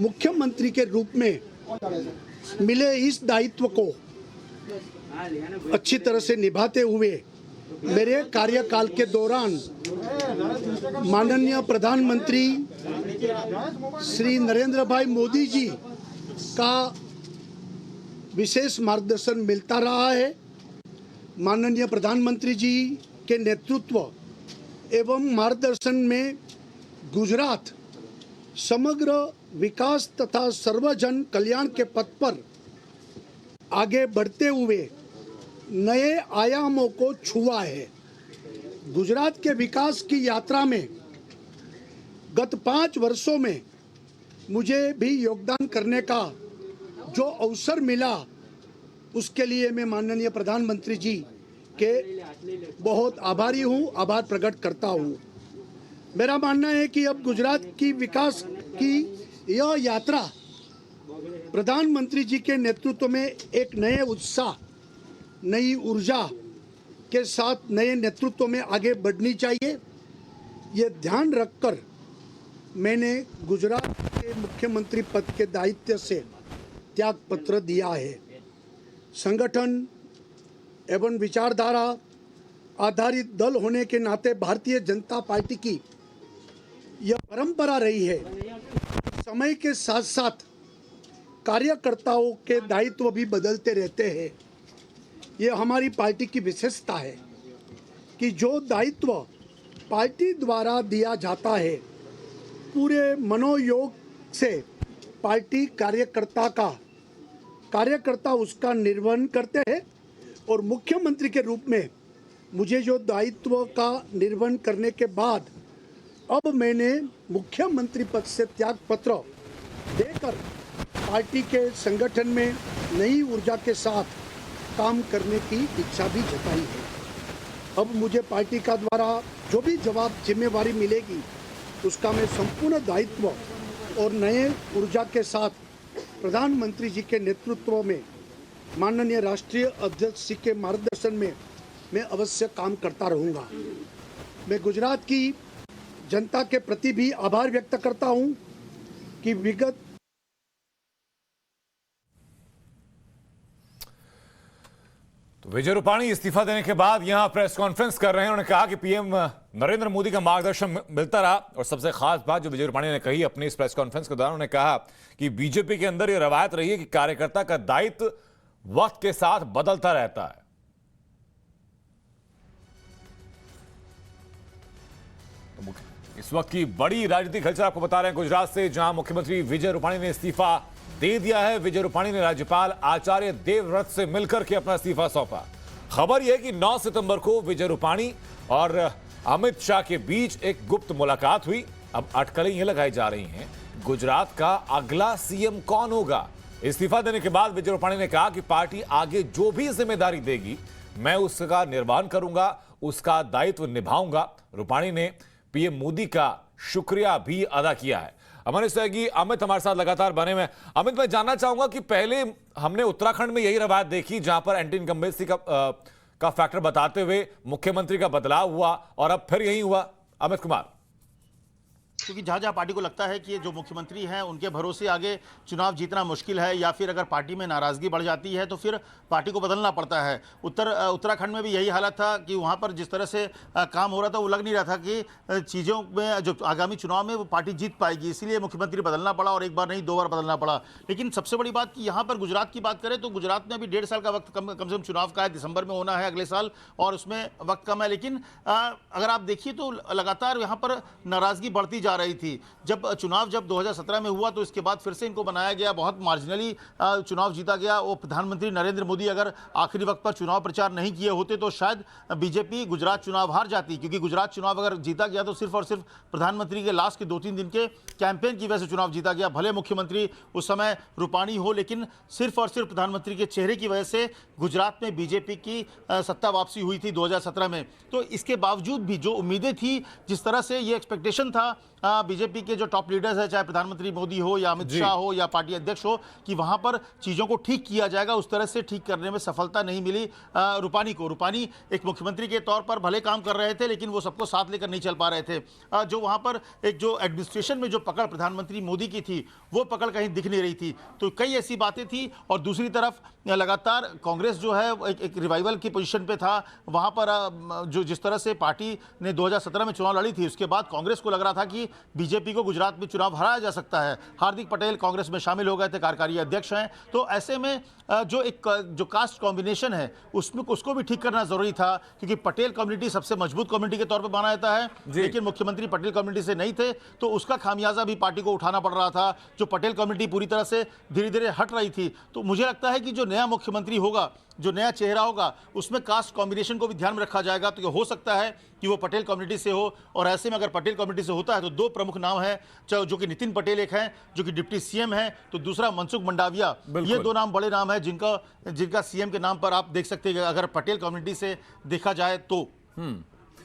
मुख्यमंत्री के रूप में मिले इस दायित्व को अच्छी तरह से निभाते हुए मेरे कार्यकाल के दौरान माननीय प्रधानमंत्री श्री नरेंद्र भाई मोदी जी का विशेष मार्गदर्शन मिलता रहा है। माननीय प्रधानमंत्री जी के नेतृत्व एवं मार्गदर्शन में गुजरात समग्र विकास तथा सर्वजन कल्याण के पथ पर आगे बढ़ते हुए नए आयामों को छुआ है। गुजरात के विकास की यात्रा में गत 5 वर्षों में मुझे भी योगदान करने का जो अवसर मिला, उसके लिए मैं माननीय प्रधानमंत्री जी के बहुत आभारी हूँ, आभार प्रकट करता हूँ। मेरा मानना है कि अब गुजरात की विकास की यह यात्रा प्रधानमंत्री जी के नेतृत्व में एक नए उत्साह, नई ऊर्जा के साथ नए नेतृत्व में आगे बढ़नी चाहिए। ये ध्यान रखकर मैंने गुजरात के मुख्यमंत्री पद के दायित्व से त्याग पत्र दिया है। संगठन एवं विचारधारा आधारित दल होने के नाते भारतीय जनता पार्टी की यह परंपरा रही है। समय के साथ साथ कार्यकर्ताओं के दायित्व भी बदलते रहते हैं। ये हमारी पार्टी की विशेषता है कि जो दायित्व पार्टी द्वारा दिया जाता है, पूरे मनोयोग से पार्टी कार्यकर्ता उसका निर्वहन करते हैं। और मुख्यमंत्री के रूप में मुझे जो दायित्व का निर्वहन करने के बाद अब मैंने मुख्यमंत्री पद से त्याग पत्र देकर पार्टी के संगठन में नई ऊर्जा के साथ काम करने की इच्छा भी जताई है। अब मुझे पार्टी का द्वारा जो भी जिम्मेवारी मिलेगी, उसका मैं संपूर्ण दायित्व और नए ऊर्जा के साथ प्रधानमंत्री जी के नेतृत्व में माननीय राष्ट्रीय अध्यक्ष जी के मार्गदर्शन में मैं अवश्य काम करता रहूँगा। मैं गुजरात की जनता के प्रति भी आभार व्यक्त करता हूँ कि विगत विजय रूपाणी इस्तीफा देने के बाद यहां प्रेस कॉन्फ्रेंस कर रहे हैं। उन्होंने कहा कि पीएम नरेंद्र मोदी का मार्गदर्शन मिलता रहा। और सबसे खास बात जो विजय रूपाणी ने कही अपनी इस प्रेस कॉन्फ्रेंस के दौरान, उन्होंने कहा कि बीजेपी के अंदर यह रवायत रही है कि कार्यकर्ता का दायित्व वक्त के साथ बदलता रहता है। इस वक्त की बड़ी राजनीतिक हलचल आपको बता रहे हैं गुजरात से, जहां मुख्यमंत्री विजय रूपाणी ने इस्तीफा दे दिया है। विजय रूपाणी ने राज्यपाल आचार्य देवव्रत से मिलकर के अपना इस्तीफा सौंपा। खबर यह है कि 9 सितंबर को विजय रूपाणी और अमित शाह के बीच एक गुप्त मुलाकात हुई। अब अटकलें यह लगाई जा रही हैं, गुजरात का अगला सीएम कौन होगा। इस्तीफा देने के बाद विजय रूपाणी ने कहा कि पार्टी आगे जो भी जिम्मेदारी देगी, मैं उसका निर्वहन करूंगा, उसका दायित्व निभाऊंगा। रूपाणी ने पीएम मोदी का शुक्रिया भी अदा किया है। हमारे सहयोगी अमित हमारे साथ लगातार बने हुए। अमित, मैं जानना चाहूंगा कि पहले हमने उत्तराखंड में यही रवायत देखी जहां पर एंटी इनकम्बेंसी का फैक्टर बताते हुए मुख्यमंत्री का बदलाव हुआ, और अब फिर यही हुआ। अमित कुमार, क्योंकि जहाँ जहाँ पार्टी को लगता है कि ये जो मुख्यमंत्री हैं उनके भरोसे आगे चुनाव जीतना मुश्किल है, या फिर अगर पार्टी में नाराजगी बढ़ जाती है तो फिर पार्टी को बदलना पड़ता है। उत्तराखंड में भी यही हालत था कि वहाँ पर जिस तरह से काम हो रहा था, वो लग नहीं रहा था कि चीज़ों में जो आगामी चुनाव में वो पार्टी जीत पाएगी। इसीलिए मुख्यमंत्री बदलना पड़ा, और एक बार नहीं 2 बार बदलना पड़ा। लेकिन सबसे बड़ी बात कि यहाँ पर गुजरात की बात करें तो गुजरात में अभी 1.5 साल का वक्त कम से कम चुनाव का है। दिसंबर में होना है अगले साल, और उसमें वक्त कम है। लेकिन अगर आप देखिए तो लगातार यहाँ पर नाराजगी बढ़ती जा रही थी। जब 2017 में हुआ तो इसके बाद फिर से इनको बनाया गया, बहुत मार्जिनली चुनाव जीता गया। वो प्रधानमंत्री नरेंद्र मोदी अगर आखिरी वक्त पर चुनाव प्रचार नहीं किए होते तो शायद बीजेपी गुजरात चुनाव हार जाती, क्योंकि गुजरात चुनाव अगर जीता गया तो सिर्फ और सिर्फ प्रधानमंत्री के लास्ट के 2-3 दिन के कैंपेन की वजह से चुनाव जीता गया। भले मुख्यमंत्री उस समय रूपाणी हो, लेकिन सिर्फ और सिर्फ प्रधानमंत्री के चेहरे की वजह से गुजरात में बीजेपी की सत्ता वापसी हुई थी 2017 में। तो इसके बावजूद भी जो उम्मीदें थी, जिस तरह से ये एक्सपेक्टेशन था बीजेपी के जो टॉप लीडर्स हैं, चाहे प्रधानमंत्री मोदी हो या अमित शाह हो या पार्टी अध्यक्ष हो, कि वहां पर चीजों को ठीक किया जाएगा, उस तरह से ठीक करने में सफलता नहीं मिली रूपानी को। रूपानी एक मुख्यमंत्री के तौर पर भले काम कर रहे थे, लेकिन वो सबको साथ लेकर नहीं चल पा रहे थे। जो वहां पर एक जो एडमिनिस्ट्रेशन में जो पकड़ प्रधानमंत्री मोदी की थी, वो पकड़ कहीं दिख नहीं रही थी। तो कई ऐसी बातें थी। और दूसरी तरफ लगातार कांग्रेस जो है एक रिवाइवल की पोजीशन पे था। वहां पर जो जिस तरह से पार्टी ने 2017 में चुनाव लड़ी थी, उसके बाद कांग्रेस को लग रहा था कि बीजेपी को गुजरात में चुनाव हराया जा सकता है। हार्दिक पटेल कांग्रेस में शामिल हो गए थे, कार्यकारी अध्यक्ष हैं। तो ऐसे में जो कास्ट कॉम्बिनेशन है उसमें उसको भी ठीक करना जरूरी था, क्योंकि पटेल कम्युनिटी सबसे मजबूत कम्युनिटी के तौर पर माना जाता है, लेकिन मुख्यमंत्री पटेल कम्युनिटी से नहीं थे। तो उसका खामियाजा भी पार्टी को उठाना पड़ रहा था। जो पटेल कम्युनिटी पूरी तरह से धीरे धीरे हट रही थी। तो मुझे लगता है कि जो नया मुख्यमंत्री होगा, जो नया चेहरा होगा, उसमें कास्ट कॉम्बिनेशन को भी ध्यान में रखा जाएगा। तो हो सकता है कि वो पटेल कम्युनिटी से हो। और ऐसे में अगर पटेल कम्युनिटी से होता है तो दो प्रमुख नाम हैं, जो कि नितिन पटेल एक हैं जो कि डिप्टी सीएम हैं, तो दूसरा मनसुख मंडाविया। ये दो नाम बड़े नाम हैं जिनका सीएम के नाम पर आप देख सकते हैं अगर पटेल कम्युनिटी से देखा जाए तो।